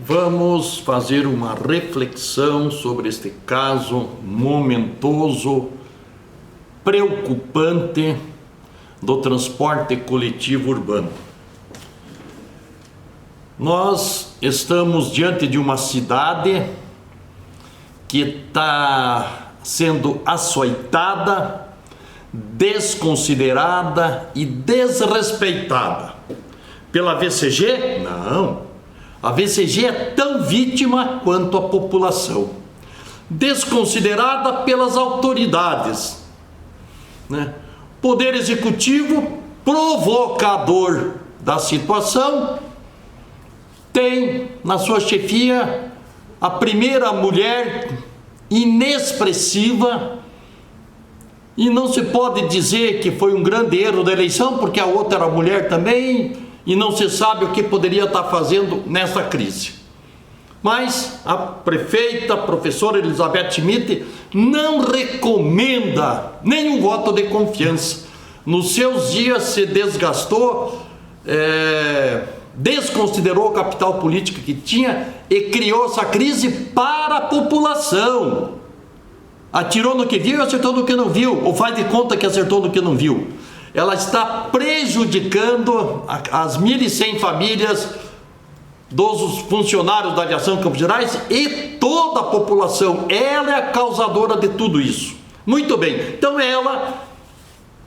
Vamos fazer uma reflexão sobre este caso momentoso, preocupante do transporte coletivo urbano. Nós estamos diante de uma cidade que está sendo açoitada, desconsiderada e desrespeitada. Pela VCG? Não. A VCG é tão vítima quanto a população. Desconsiderada pelas autoridades, né? Poder Executivo, provocador da situação, tem na sua chefia a primeira mulher inexpressiva, e não se pode dizer que foi um grande erro da eleição, porque a outra era mulher também, e não se sabe o que poderia estar fazendo nessa crise. Mas a prefeita, a professora Elizabeth Schmidt, não recomenda nenhum voto de confiança. Nos seus dias se desgastou, desconsiderou o capital político que tinha e criou essa crise para a população. Atirou no que viu e acertou no que não viu, ou faz de conta que acertou no que não viu. Ela está prejudicando as 1.100 famílias dos funcionários da aviação Campos Gerais e toda a população. Ela é a causadora de tudo isso. Muito bem, então ela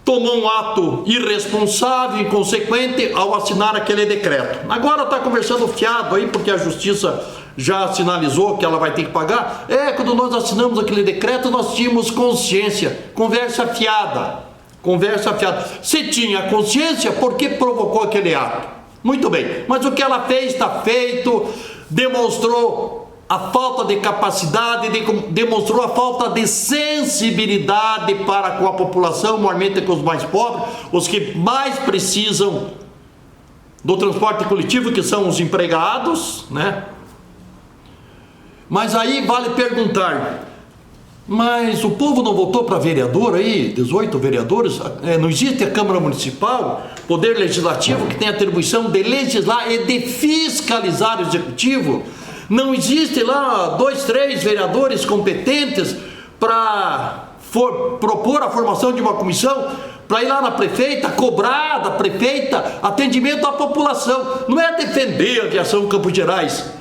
tomou um ato irresponsável, inconsequente ao assinar aquele decreto. Agora está conversando fiado aí, porque a justiça já sinalizou que ela vai ter que pagar. Quando nós assinamos aquele decreto, nós tínhamos consciência. Conversa fiada. Conversa fiada. Se tinha consciência, por que provocou aquele ato? Muito bem, mas o que ela fez está feito, demonstrou a falta de capacidade, demonstrou a falta de sensibilidade para com a população, normalmente com os mais pobres, os que mais precisam do transporte coletivo, que são os empregados, né? Mas aí vale perguntar, mas o povo não votou para vereador aí, 18 vereadores, não existe a Câmara Municipal, Poder Legislativo, que tem a atribuição de legislar e de fiscalizar o Executivo? Não existe lá 2, 3 vereadores competentes para propor a formação de uma comissão, para ir lá na prefeita, cobrar da prefeita atendimento à população? Não é defender a aviação Campos Gerais.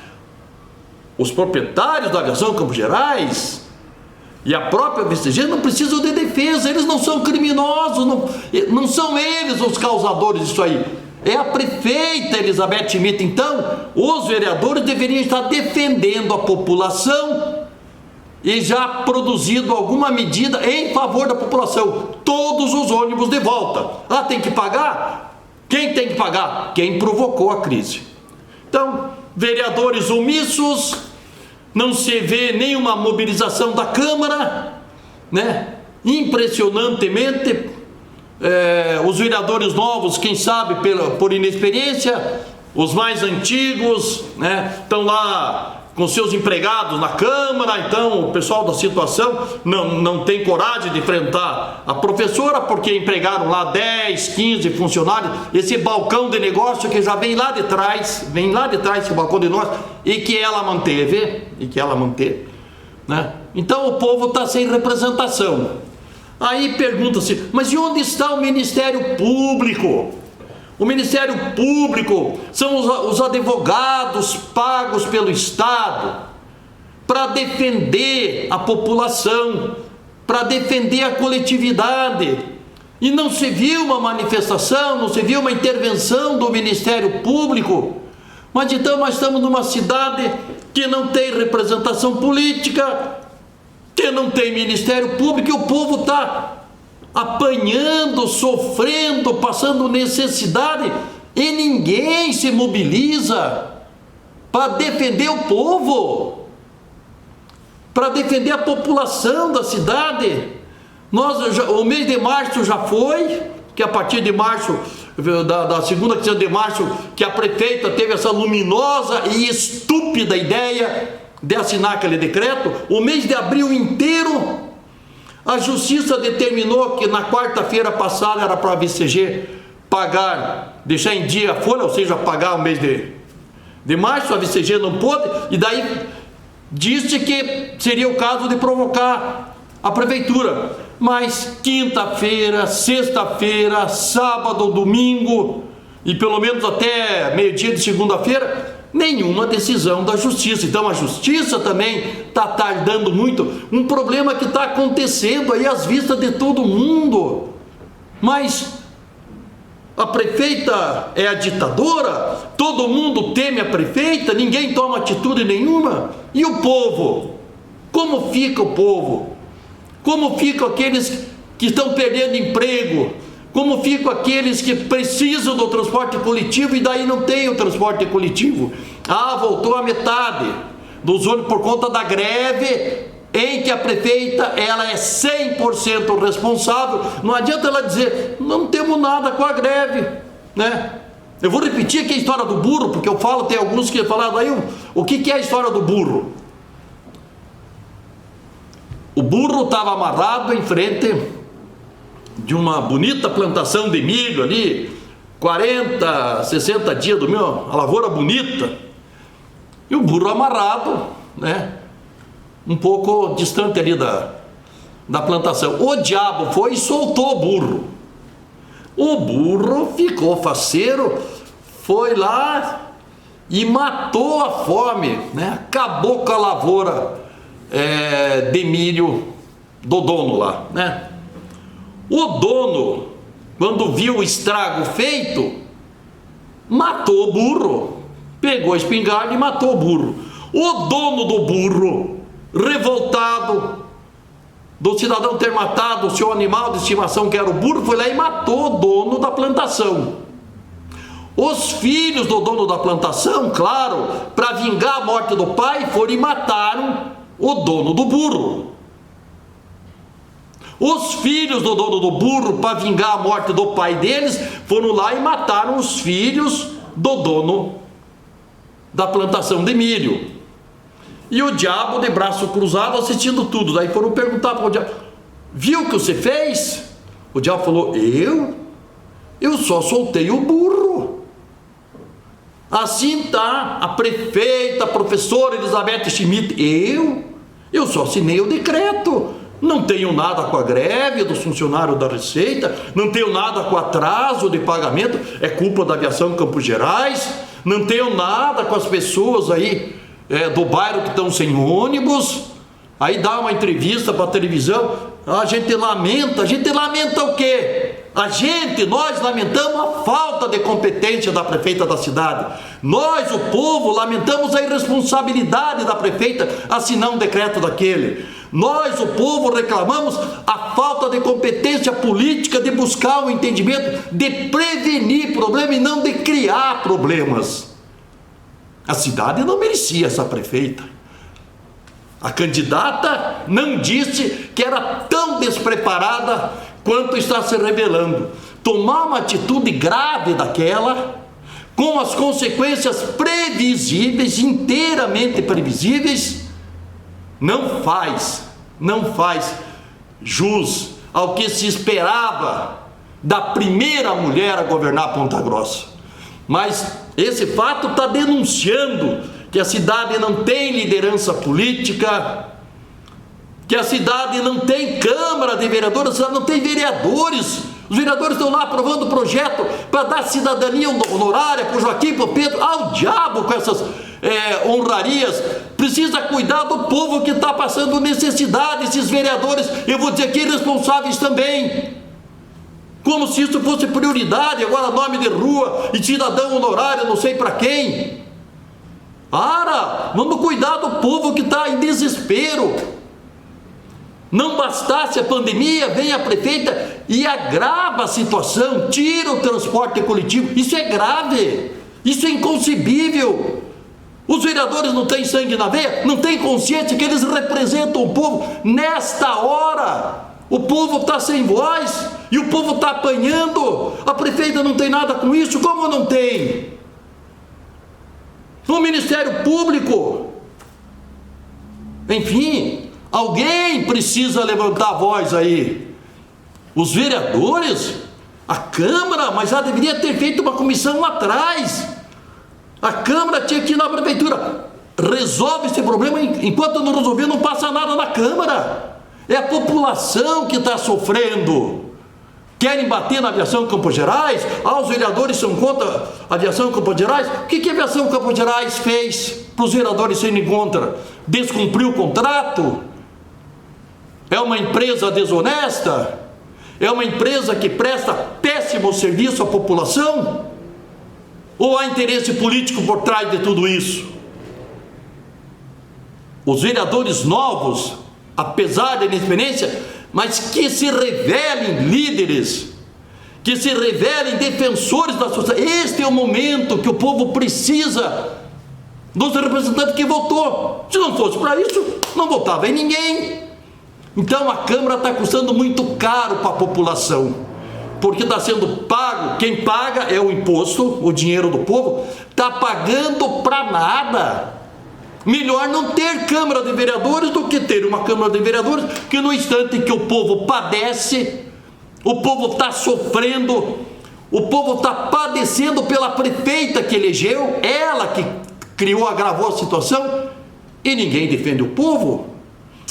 Os proprietários da aviação Campos Gerais e a própria VCG não precisam de defesa, eles não são criminosos, não são eles os causadores disso aí, é a prefeita Elizabeth Schmidt. Então, os vereadores deveriam estar defendendo a população e já produzido alguma medida em favor da população. Todos os ônibus de volta. Tem que pagar? Quem tem que pagar? Quem provocou a crise. Então, vereadores omissos, não se vê nenhuma mobilização da Câmara, né? Impressionantemente, os vereadores novos, quem sabe por inexperiência, os mais antigos, né, estão lá com seus empregados na Câmara. Então o pessoal da situação não tem coragem de enfrentar a professora, porque empregaram lá 10, 15 funcionários, esse balcão de negócio que já vem lá de trás esse balcão de negócio, e que ela manteve, né? Então o povo está sem representação. Aí pergunta-se, mas e onde está o Ministério Público? O Ministério Público são os advogados pagos pelo Estado para defender a população, para defender a coletividade. E não se viu uma manifestação, não se viu uma intervenção do Ministério Público. Mas então nós estamos numa cidade que não tem representação política, que não tem Ministério Público, e o povo está apanhando, sofrendo, passando necessidade, e ninguém se mobiliza para defender o povo, para defender a população da cidade. O mês de março já foi, que a partir de março, da segunda quinzena de março, que a prefeita teve essa luminosa e estúpida ideia de assinar aquele decreto. O mês de abril inteiro, a justiça determinou que na quarta-feira passada era para a VCG pagar, deixar em dia a folha, ou seja, pagar o mês de março, a VCG não pôde, e daí disse que seria o caso de provocar a prefeitura. Mas quinta-feira, sexta-feira, sábado, domingo e pelo menos até meio-dia de segunda-feira, nenhuma decisão da justiça. Então a justiça também está tardando muito, um problema que está acontecendo aí às vistas de todo mundo. Mas a prefeita é a ditadora, todo mundo teme a prefeita, ninguém toma atitude nenhuma. E o povo? Como fica o povo? Como ficam aqueles que estão perdendo emprego? Como ficam aqueles que precisam do transporte coletivo e daí não tem o transporte coletivo? Ah, voltou a metade dos ônibus por conta da greve, em que a prefeita ela é 100% responsável. Não adianta ela dizer, não temos nada com a greve, né? Eu vou repetir aqui a história do burro, porque eu falo, tem alguns que falaram aí, o que é a história do burro? O burro estava amarrado em frente de uma bonita plantação de milho ali, 40, 60 dias do meu, a lavoura bonita, e o burro amarrado, né, um pouco distante ali da plantação. O diabo foi e soltou o burro. O burro ficou faceiro, foi lá e matou a fome, né, acabou com a lavoura de milho do dono lá, né? O dono, quando viu o estrago feito, matou o burro, pegou a espingarda e matou o burro. O dono do burro, revoltado do cidadão ter matado o seu animal de estimação, que era o burro, foi lá e matou o dono da plantação. Os filhos do dono da plantação, claro, para vingar a morte do pai, foram e mataram o dono do burro. Os filhos do dono do burro, para vingar a morte do pai deles, foram lá e mataram os filhos do dono da plantação de milho. E o diabo de braço cruzado assistindo tudo. Daí foram perguntar para o diabo, viu o que você fez? O diabo falou, eu só soltei o burro. Assim tá a prefeita, a professora Elizabeth Schmidt, eu só assinei o decreto, não tenho nada com a greve dos funcionários da Receita, não tenho nada com atraso de pagamento, é culpa da Aviação Campos Gerais, não tenho nada com as pessoas aí do bairro que estão sem ônibus. Aí dá uma entrevista para a televisão, a gente lamenta o quê? Nós lamentamos a falta de competência da prefeita da cidade. Nós, o povo, lamentamos a irresponsabilidade da prefeita assinar um decreto daquele. Nós, o povo, reclamamos a falta de competência política de buscar o entendimento, de prevenir problemas e não de criar problemas. A cidade não merecia essa prefeita. A candidata não disse que era tão despreparada quanto está se revelando. Tomar uma atitude grave daquela, com as consequências previsíveis, inteiramente previsíveis, não faz jus ao que se esperava da primeira mulher a governar Ponta Grossa. Mas esse fato está denunciando que a cidade não tem liderança política, que a cidade não tem Câmara de Vereadores, a cidade não tem vereadores. Os vereadores estão lá aprovando projeto para dar cidadania honorária para o Joaquim, para o Pedro. Ao diabo com essas honrarias. Precisa cuidar do povo que está passando necessidade. Esses vereadores, eu vou dizer que irresponsáveis também, como se isso fosse prioridade. Agora nome de rua e cidadão honorário, não sei para quem. Vamos cuidar do povo que está em desespero. Não bastasse a pandemia, vem a prefeita e agrava a situação, tira o transporte coletivo. Isso é grave, isso é inconcebível. Os vereadores não têm sangue na veia, não têm consciência que eles representam o povo. Nesta hora, o povo está sem voz e o povo está apanhando. A prefeita não tem nada com isso. Como não tem? No Ministério Público, enfim, alguém precisa levantar a voz aí. Os vereadores, a Câmara, mas já deveria ter feito uma comissão lá atrás. A Câmara tinha que ir na Prefeitura. Resolve esse problema, enquanto não resolver, não passa nada na Câmara. É a população que está sofrendo. Querem bater na aviação em Campos Gerais? Os vereadores são contra a aviação em Campos Gerais? O que a aviação em Campos Gerais fez para os vereadores serem contra? Descumpriu o contrato? É uma empresa desonesta? É uma empresa que presta péssimo serviço à população? Ou há interesse político por trás de tudo isso? Os vereadores novos, apesar da inexperiência, mas que se revelem líderes, que se revelem defensores da sociedade. Este é o momento que o povo precisa dos representantes que votou. Se não fosse para isso, não votava em ninguém. Então a Câmara está custando muito caro para a população, porque está sendo pago, quem paga é o imposto, o dinheiro do povo, está pagando para nada. Melhor não ter Câmara de Vereadores do que ter uma Câmara de Vereadores que no instante que o povo padece, o povo está sofrendo, o povo está padecendo pela prefeita que elegeu, ela que criou, agravou a situação, e ninguém defende o povo.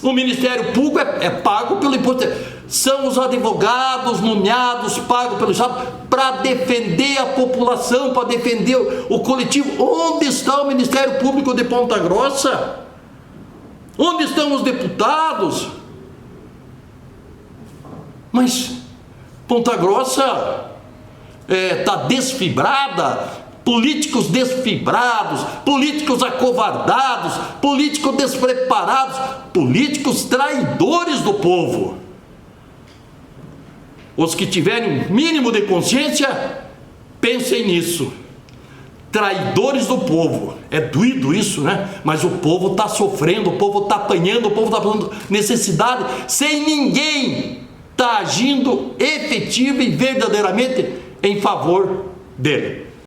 O Ministério Público é pago pelo imposto. São os advogados nomeados, pagos pelo Estado, para defender a população, para defender o coletivo. Onde está o Ministério Público de Ponta Grossa? Onde estão os deputados? Mas Ponta Grossa está desfibrada. Políticos desfibrados, políticos acovardados, políticos despreparados, políticos traidores do povo. Os que tiverem um mínimo de consciência, pensem nisso. Traidores do povo. É doído isso, né? Mas o povo está sofrendo, o povo está apanhando, o povo está passando necessidade, sem ninguém estar agindo efetivo e verdadeiramente em favor dele.